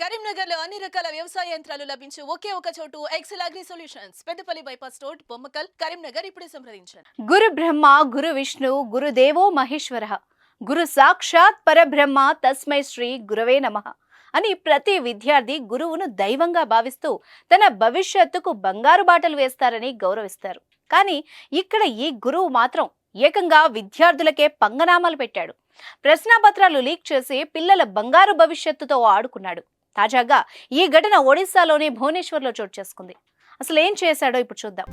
కరీంనగర్ లో అన్ని రకాల వ్యవసాయ యంత్రాలు లభించే ఒకే ఒక చోటు Excel Agri Solutions Peddapalli bypass road Bommakal Karimnagar. ఇప్పుడే సంప్రదించండి. గురు బ్రహ్మ గురు విష్ణు గురుదేవో మహేశ్వర గురు సాక్షాత్ పరబ్రహ్మ తస్మై శ్రీ గురవే నమః అని ప్రతి విద్యార్థి గురువును దైవంగా భావిస్తూ తన భవిష్యత్తుకు బంగారు బాటలు వేస్తారని గౌరవిస్తారు. కానీ ఇక్కడ ఈ గురువు మాత్రం ఏకంగా విద్యార్థులకే పంగనామాలు పెట్టాడు. ప్రశ్నాపత్రాలు లీక్ చేసి పిల్లల బంగారు భవిష్యత్తుతో ఆడుకున్నాడు. తాజాగా ఈ ఘటన ఒడిశాలోని భువనేశ్వర్లో చోటు చేసుకుంది. అసలు ఏం చేశాడో ఇప్పుడు చూద్దాం.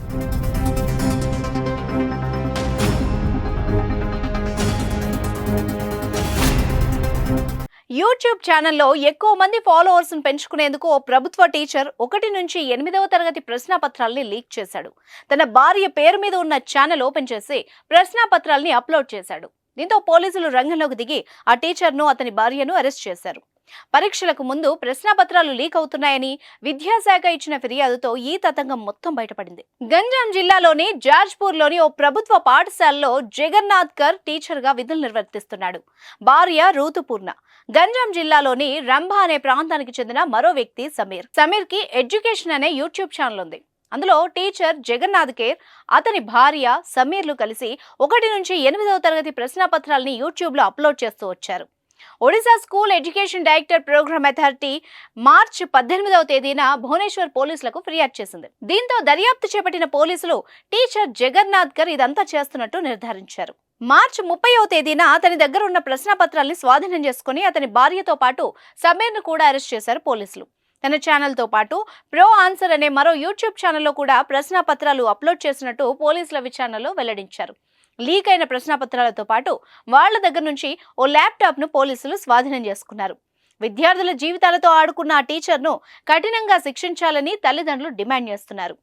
యూట్యూబ్ ఛానల్లో ఎక్కువ మంది ఫాలోవర్స్ పెంచుకునేందుకు ఓ ప్రభుత్వ టీచర్ 1 నుంచి 8వ తరగతి ప్రశ్నాపత్రాల్ని లీక్ చేశాడు. తన భార్య పేరు మీద ఉన్న ఛానల్ ఓపెన్ చేసి ప్రశ్నాపత్రాల్ని అప్లోడ్ చేశాడు. దీంతో పోలీసులు రంగంలోకి దిగి ఆ టీచర్ను అతని భార్యను అరెస్ట్ చేశారు. పరీక్షలకు ముందు ప్రశ్నాపత్రాలు లీక్ అవుతున్నాయని విద్యాశాఖ ఇచ్చిన ఫిర్యాదుతో ఈ తతంగం మొత్తం బయటపడింది. గంజాం జిల్లాలోని జార్జ్పూర్లోని ఓ ప్రభుత్వ పాఠశాలలో జగన్నాథ్ కర్ టీచర్ గా విధులు నిర్వర్తిస్తున్నాడు. భార్య ఋతుపూర్ణ. గంజాం జిల్లాలోని రంభా అనే ప్రాంతానికి చెందిన మరో వ్యక్తి సమీర్ కి ఎడ్యుకేషన్ అనే యూట్యూబ్ ఛానల్ ఉంది. అందులో టీచర్ జగన్నాథ్ కేర్, అతని భార్య సమీర్లు కలిసి 1 నుంచి 8వ తరగతి ప్రశ్నాపత్రాలని యూట్యూబ్ లో అప్లోడ్ చేస్తూ వచ్చారు. Odisha school education director programme authority March 18వ తేదీన భువనేశ్వర్ పోలీసులకు ఫిర్యాదు చేసింది. దీంతో దర్యాప్తు చేపట్టిన పోలీసులు టీచర్ జగన్నాథ్ కర్ ఇదంతా చేస్తున్నట్టు నిర్ధారించారు. మార్చి 30వ తేదీన అతని దగ్గర ఉన్న ప్రశ్నాపత్రాల్ని స్వాధీనం చేసుకుని అతని భార్యతో పాటు సమీర్ను కూడా అరెస్ట్ చేశారు పోలీసులు. తన ఛానల్ తో పాటు ప్రో ఆన్సర్ అనే మరో యూట్యూబ్ ఛానల్లో కూడా ప్రశ్నాపత్రాలు అప్లోడ్ చేసినట్టు పోలీసుల విచారణలో వెల్లడించారు. లీక్ అయిన ప్రశ్నాపత్రాలతో పాటు వాళ్ల దగ్గర నుంచి ఓ ల్యాప్టాప్ ను పోలీసులు స్వాధీనం చేసుకున్నారు. విద్యార్థుల జీవితాలతో ఆడుకున్న ఆ టీచర్ను కఠినంగా శిక్షించాలని తల్లిదండ్రులు డిమాండ్ చేస్తున్నారు.